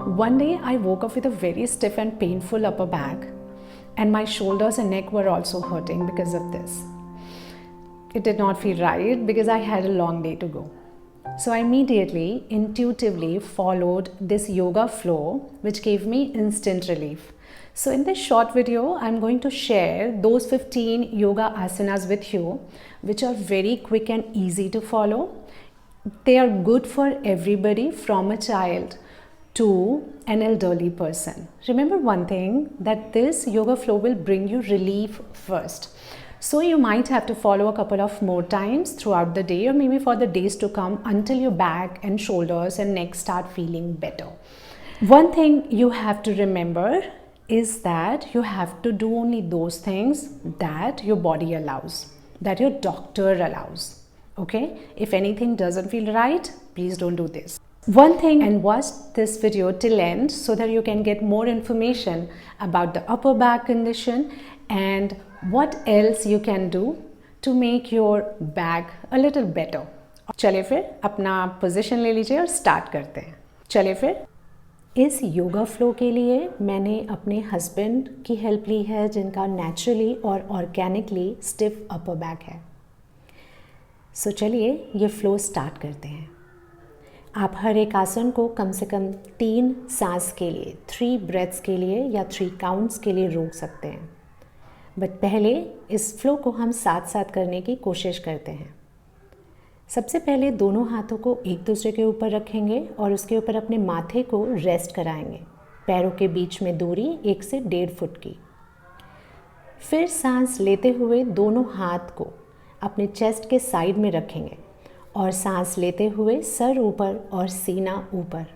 One day I woke up with a very stiff and painful upper back, and my shoulders and neck were also hurting because of this. It did not feel right because I had a long day to go. So I immediately, intuitively followed this yoga flow, which gave me instant relief. So in this short video, I'm going to share those 15 yoga asanas with you, which are very quick and easy to follow. They are good for everybody from a child to an elderly person. Remember one thing, that this yoga flow will bring you relief first. So you might have to follow a couple of more times throughout the day or maybe for the days to come until your back and shoulders and neck start feeling better. One thing you have to remember is that you have to do only those things that your body allows, that your doctor allows. Okay? If anything doesn't feel right, please don't do this. One thing, and watch this video till end so that you can get more information about the upper back condition and what else you can do to make your back a little better. चलिए फिर अपना position ले लीजिए और start करते हैं. चलिए फिर. इस योगा फ्लो के लिए मैंने अपने हस्बैंड की हेल्प ली है, जिनका नेचुरली और ऑर्गेनिकली स्टिफ अपर बैक है. सो चलिए ये फ्लो स्टार्ट करते हैं. आप हर एक आसन को कम से कम 3 सांस के लिए, 3 ब्रेथ्स के लिए या 3 काउंट्स के लिए रोक सकते हैं. बट पहले इस फ्लो को हम साथ साथ करने की कोशिश करते हैं. सबसे पहले दोनों हाथों को एक दूसरे के ऊपर रखेंगे और उसके ऊपर अपने माथे को रेस्ट कराएंगे. पैरों के बीच में दूरी 1 से 1.5 फुट की. फिर सांस लेते हुए दोनों हाथ को अपने चेस्ट के साइड में रखेंगे और सांस लेते हुए सर ऊपर और सीना ऊपर.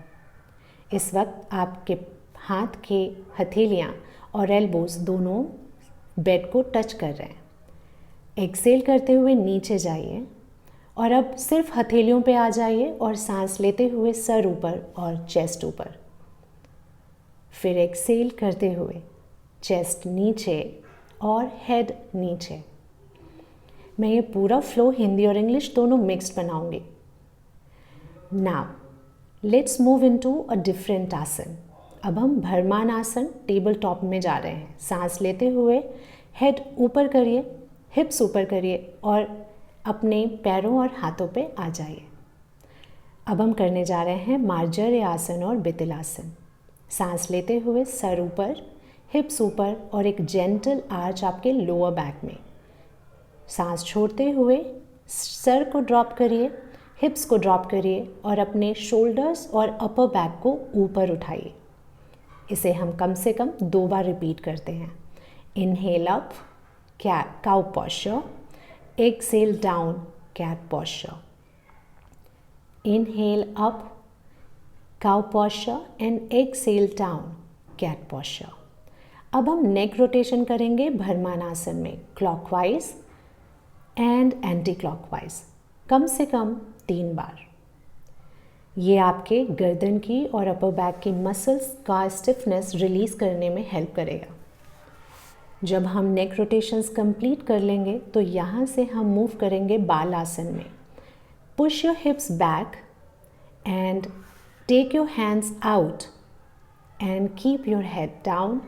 इस वक्त आपके हाथ के हथेलियाँ और एल्बोज दोनों बेड को टच कर रहे हैं. एक्सेल करते हुए नीचे जाइए और अब सिर्फ हथेलियों पे आ जाइए और सांस लेते हुए सर ऊपर और चेस्ट ऊपर. फिर एक्सेल करते हुए चेस्ट नीचे और हेड नीचे. मैं ये पूरा फ्लो हिंदी और इंग्लिश दोनों मिक्स्ड बनाऊंगी. Now let's move into a different आसन. अब हम भरमान आसन टेबल टॉप में जा रहे हैं. सांस लेते हुए हेड ऊपर करिए, हिप्स ऊपर करिए और अपने पैरों और हाथों पे आ जाइए. अब हम करने जा रहे हैं मार्जर आसन और बितिल आसन. सांस लेते हुए सर ऊपर, हिप्स ऊपर और एक जेंटल आर्च आपके लोअर बैक में. सांस छोड़ते हुए सर को ड्रॉप करिए, हिप्स को ड्रॉप करिए और अपने शोल्डर्स और अपर बैक को ऊपर उठाइए. इसे हम कम से कम 2 बार रिपीट करते हैं. Inhale up, cow posture. Exhale down, cat posture. Inhale up, cow posture and exhale down, cat posture. अब हम नेक रोटेशन करेंगे भरमान आसन में, क्लॉकवाइज एंड एंटी क्लॉकवाइज, कम से कम 3 बार. ये आपके गर्दन की और अपर बैक की मसल्स का स्टिफनेस रिलीज़ करने में हेल्प करेगा. जब हम नेक रोटेशंस कंप्लीट कर लेंगे तो यहाँ से हम मूव करेंगे बाल आसन में. Push your hips back and take your hands out and keep your head down.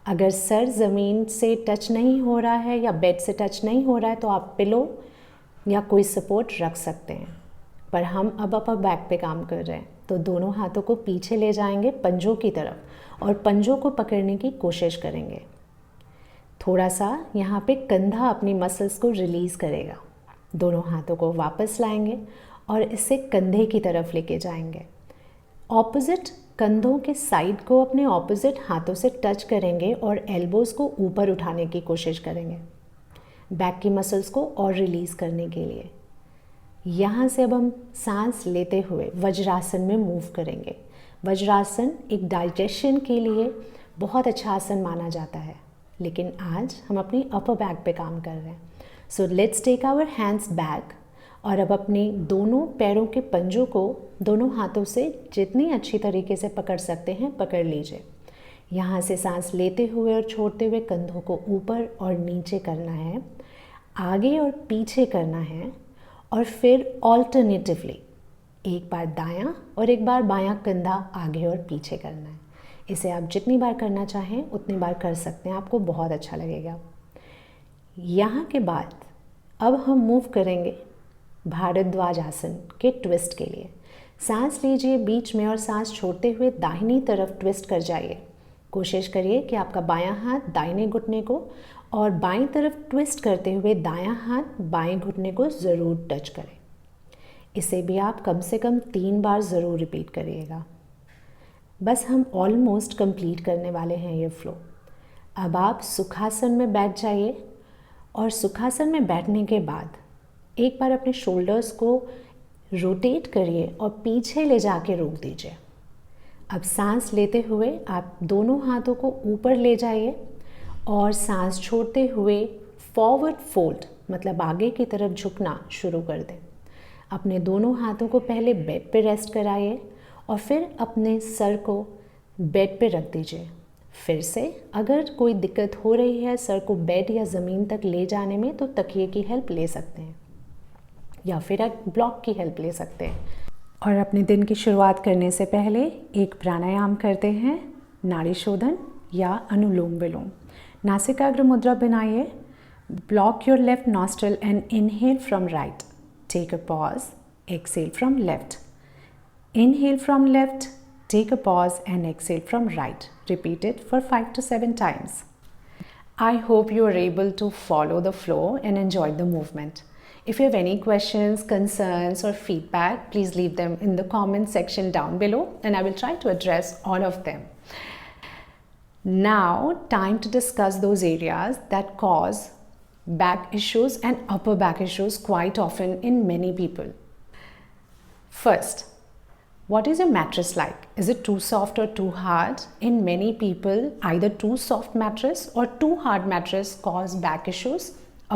अगर सर ज़मीन से टच नहीं हो रहा है या बेड से टच नहीं हो रहा है तो आप पिलो या कोई सपोर्ट रख सकते हैं. पर हम अब अपर बैक पे काम कर रहे हैं तो दोनों हाथों को पीछे ले जाएंगे पंजों की तरफ और पंजों को पकड़ने की कोशिश करेंगे. थोड़ा सा यहाँ पे कंधा अपनी मसल्स को रिलीज़ करेगा. दोनों हाथों को वापस लाएंगे और इसे कंधे की तरफ लेके जाएंगे. ऑपोजिट कंधों के साइड को अपने ऑपोजिट हाथों से टच करेंगे और एल्बोज़ को ऊपर उठाने की कोशिश करेंगे बैक की मसल्स को और रिलीज़ करने के लिए. यहाँ से अब हम सांस लेते हुए वज्रासन में मूव करेंगे. वज्रासन एक डाइजेशन के लिए बहुत अच्छा आसन माना जाता है, लेकिन आज हम अपनी अपर बैक पे काम कर रहे हैं. So let's take our hands back और अब अपने दोनों पैरों के पंजों को दोनों हाथों से जितनी अच्छी तरीके से पकड़ सकते हैं पकड़ लीजिए. यहाँ से सांस लेते हुए और छोड़ते हुए कंधों को ऊपर और नीचे करना है, आगे और पीछे करना है और फिर ऑल्टरनेटिवली एक बार दायां और एक बार बायां कंधा आगे और पीछे करना है। इसे आप जितनी बार करना चाहें उतनी बार कर सकते हैं, आपको बहुत अच्छा लगेगा। यहाँ के बाद अब हम मूव करेंगे भारद्वाज आसन के ट्विस्ट के लिए। सांस लीजिए बीच में और सांस छोड़ते हुए दाहिनी तरफ ट्विस्ट कर जाइए। कोशिश करिए कि आपका बायां हाथ दाहिने घुटने को और बाईं तरफ ट्विस्ट करते हुए दायां हाथ बाएं घुटने को ज़रूर टच करें। इसे भी आप कम से कम 3 बार ज़रूर रिपीट करिएगा। बस हम ऑलमोस्ट कंप्लीट करने वाले हैं ये फ्लो। अब आप सुखासन में बैठ जाइए और सुखासन में बैठने के बाद एक बार अपने शोल्डर्स को रोटेट करिए और पीछे ले जाके रोक दीजिए। अब सांस लेते हुए आप दोनों हाथों को ऊपर ले जाइए और सांस छोड़ते हुए फॉरवर्ड फोल्ड मतलब आगे की तरफ झुकना शुरू कर दें। अपने दोनों हाथों को पहले बेड पे रेस्ट कराइए और फिर अपने सर को बेड पे रख दीजिए। फिर से अगर कोई दिक्कत हो रही है सर को बेड या ज़मीन तक ले जाने में तो तकिए की हेल्प ले सकते हैं या फिर आप ब्लॉक की हेल्प ले सकते हैं। और अपने दिन की शुरुआत करने से पहले एक प्राणायाम करते हैं, नाड़ी शोधन या अनुलोम विलोम। नासिकाग्र मुद्रा बनाइए। Block your left nostril and inhale from right. Take a pause, exhale from left. Inhale from left, take a pause and exhale from right. Repeat it for 5 to 7 times. I hope you are able to follow the flow and enjoy the movement. If you have any questions, concerns or feedback, please leave them in the comment section down below and I will try to address all of them. Now, time to discuss those areas that cause back issues and upper back issues quite often in many people. First, what is your mattress like? Is it too soft or too hard? In many people, either too soft mattress or too hard mattress cause back issues,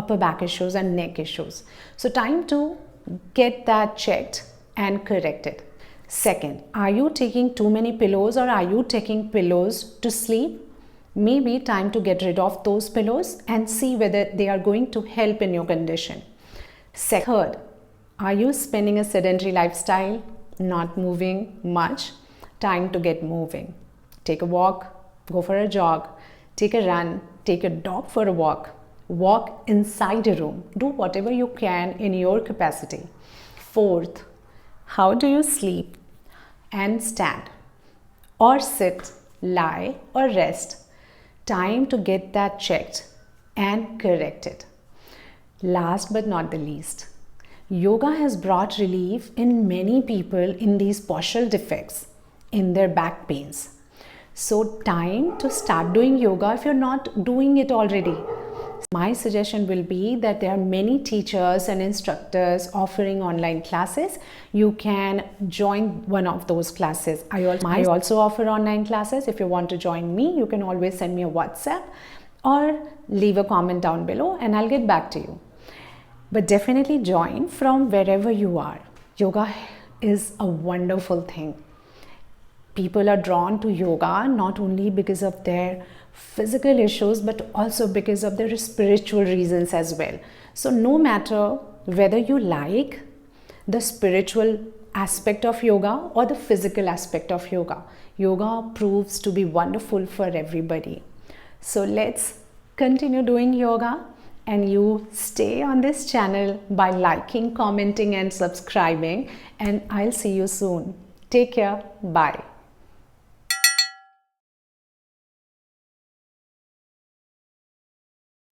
upper back issues and neck issues. So time to get that checked and corrected. Second, are you taking too many pillows or are you taking pillows to sleep? Maybe time to get rid of those pillows and see whether they are going to help in your condition. Third, are you spending a sedentary lifestyle, not moving much? Time to get moving. Take a walk, go for a jog, take a run, take a dog for a walk, walk inside a room, do whatever you can in your capacity. Fourth, how do you sleep and stand or sit, lie or rest? Time to get that checked and corrected. Last but not the least, yoga has brought relief in many people in these postural defects, in their back pains. So time to start doing yoga if you're not doing it already. My suggestion will be that there are many teachers and instructors offering online classes. You can join one of those classes. I also offer online classes. If you want to join me, you can always send me a WhatsApp or leave a comment down below and I'll get back to you. But definitely join from wherever you are. Yoga is a wonderful thing. People are drawn to yoga not only because of their physical issues but also because of their spiritual reasons as well. So no matter whether you like the spiritual aspect of yoga or the physical aspect of yoga, yoga proves to be wonderful for everybody. So let's continue doing yoga and you stay on this channel by liking, commenting and subscribing, and I'll see you soon. Take care. Bye.